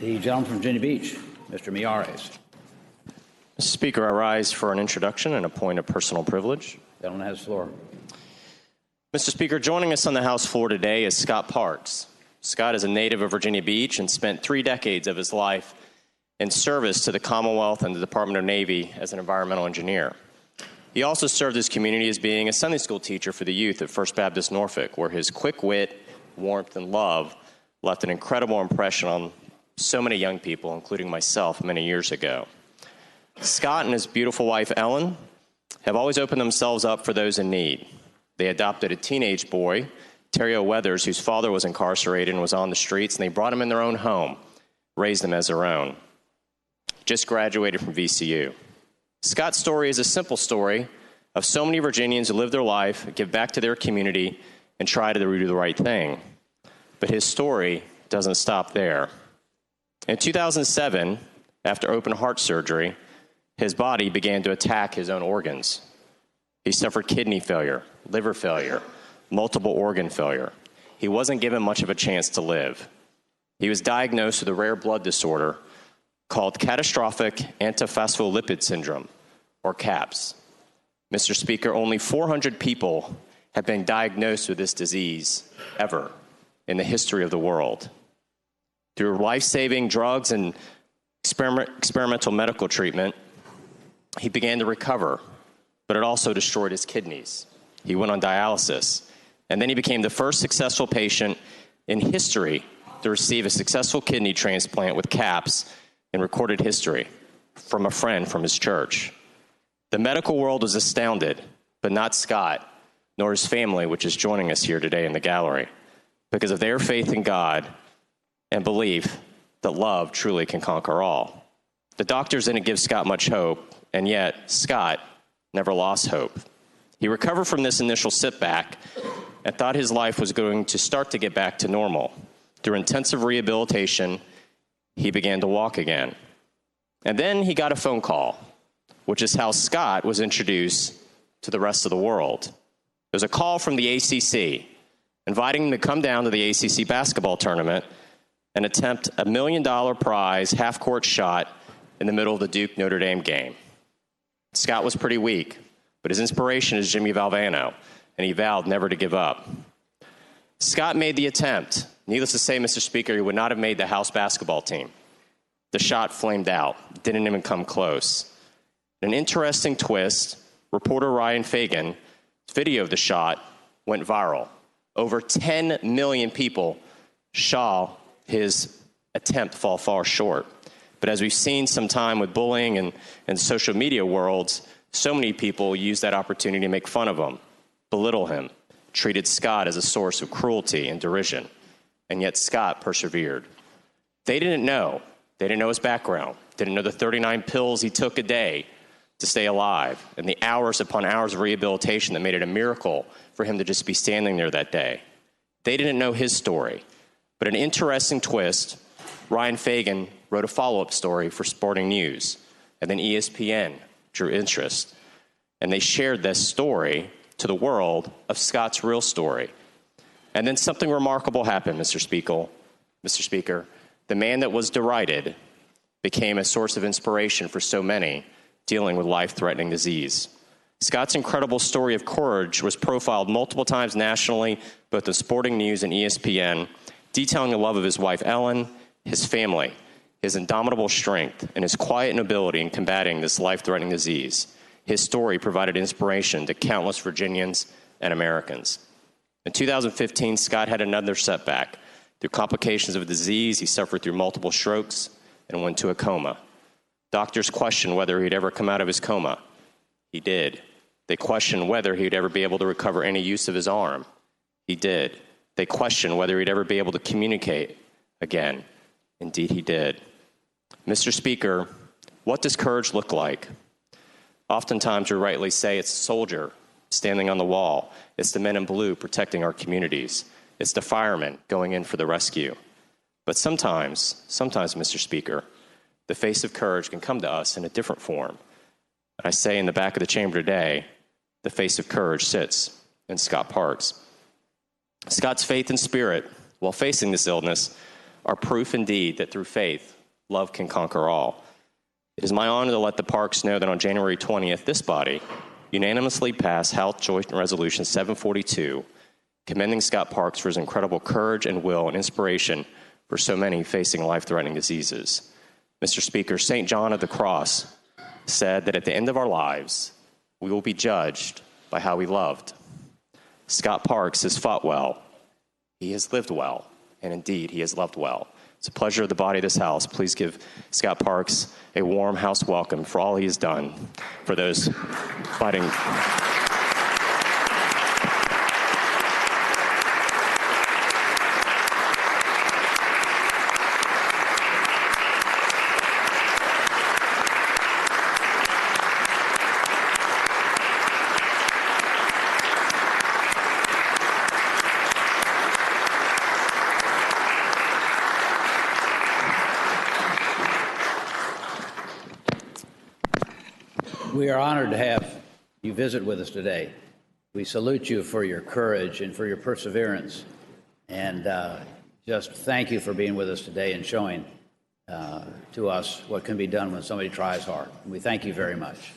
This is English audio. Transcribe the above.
The gentleman from Virginia Beach, Mr. Miyares. Mr. Speaker, I rise for an introduction and a point of personal privilege. The gentleman has the floor. Mr. Speaker, joining us on the House floor today is Scott Parks. Scott is a native of Virginia Beach and spent 3 decades of his life in service to the Commonwealth and the Department of Navy as an environmental engineer. He also served his community as being a Sunday school teacher for the youth at First Baptist Norfolk, where his quick wit, warmth, and love left an incredible impression on so many young people, including myself, many years ago. Scott and his beautiful wife, Ellen, have always opened themselves up for those in need. They adopted a teenage boy, Terrio Weathers, whose father was incarcerated and was on the streets, and they brought him in their own home, raised him as their own. Just graduated from VCU. Scott's story is a simple story of so many Virginians who live their life, give back to their community, and try to do the right thing. But his story doesn't stop there. In 2007, after open heart surgery, his body began to attack his own organs. He suffered kidney failure, liver failure, multiple organ failure. He wasn't given much of a chance to live. He was diagnosed with a rare blood disorder called catastrophic antiphospholipid syndrome, or CAPS. Mr. Speaker, only 400 people have been diagnosed with this disease ever in the history of the world. Through life-saving drugs and experimental medical treatment, he began to recover, but it also destroyed his kidneys. He went on dialysis, and then he became the first successful patient in history to receive a successful kidney transplant with CAPS in recorded history from a friend from his church. The medical world was astounded, but not Scott, nor his family, which is joining us here today in the gallery, because of their faith in God and belief that love truly can conquer all. The doctors didn't give Scott much hope, and yet Scott never lost hope. He recovered from this initial setback and thought his life was going to start to get back to normal. Through intensive rehabilitation, he began to walk again. And then he got a phone call, which is how Scott was introduced to the rest of the world. There was a call from the ACC, inviting him to come down to the ACC basketball tournament and attempt a $1 million prize half-court shot in the middle of the Duke-Notre Dame game. Scott was pretty weak, but his inspiration is Jimmy Valvano, and he vowed never to give up. Scott made the attempt. Needless to say, Mr. Speaker, he would not have made the House basketball team. The shot flamed out, didn't even come close. An interesting twist, reporter Ryan Fagan's video of the shot went viral. Over 10 million people saw his attempt fall far short. But as we've seen sometime with bullying and social media worlds, so many people use that opportunity to make fun of him, belittle him, treated Scott as a source of cruelty and derision. And yet Scott persevered. They didn't know. They didn't know his background. Didn't know the 39 pills he took a day to stay alive and the hours upon hours of rehabilitation that made it a miracle for him to just be standing there that day. They didn't know his story. But an interesting twist, Ryan Fagan wrote a follow-up story for Sporting News, and then ESPN drew interest. And they shared this story to the world of Scott's real story. And then something remarkable happened, Mr. Speaker. The man that was derided became a source of inspiration for so many dealing with life-threatening disease. Scott's incredible story of courage was profiled multiple times nationally, both in Sporting News and ESPN, detailing the love of his wife, Ellen, his family, his indomitable strength, and his quiet nobility in combating this life-threatening disease. His story provided inspiration to countless Virginians and Americans. In 2015, Scott had another setback. Through complications of a disease, he suffered through multiple strokes and went to a coma. Doctors questioned whether he'd ever come out of his coma. He did. They questioned whether he'd ever be able to recover any use of his arm. He did. They questioned whether he'd ever be able to communicate again. Indeed, he did. Mr. Speaker, what does courage look like? Oftentimes, we rightly say it's a soldier standing on the wall. It's the men in blue protecting our communities. It's the firemen going in for the rescue. But sometimes, Mr. Speaker, the face of courage can come to us in a different form. And I say in the back of the chamber today, the face of courage sits in Scott Parks. Scott's faith and spirit, while facing this illness, are proof indeed that through faith, love can conquer all. It is my honor to let the Parks know that on January 20th, this body unanimously passed House Joint Resolution 742, commending Scott Parks for his incredible courage and will and inspiration for so many facing life-threatening diseases. Mr. Speaker, St. John of the Cross said that at the end of our lives, we will be judged by how we loved. Scott Parks has fought well, he has lived well, and indeed, he has loved well. It's a pleasure of the body of this House. Please give Scott Parks a warm House welcome for all he has done for those fighting. We are honored to have you visit with us today. We salute you for your courage and for your perseverance, and just thank you for being with us today and showing to us what can be done when somebody tries hard. We thank you very much.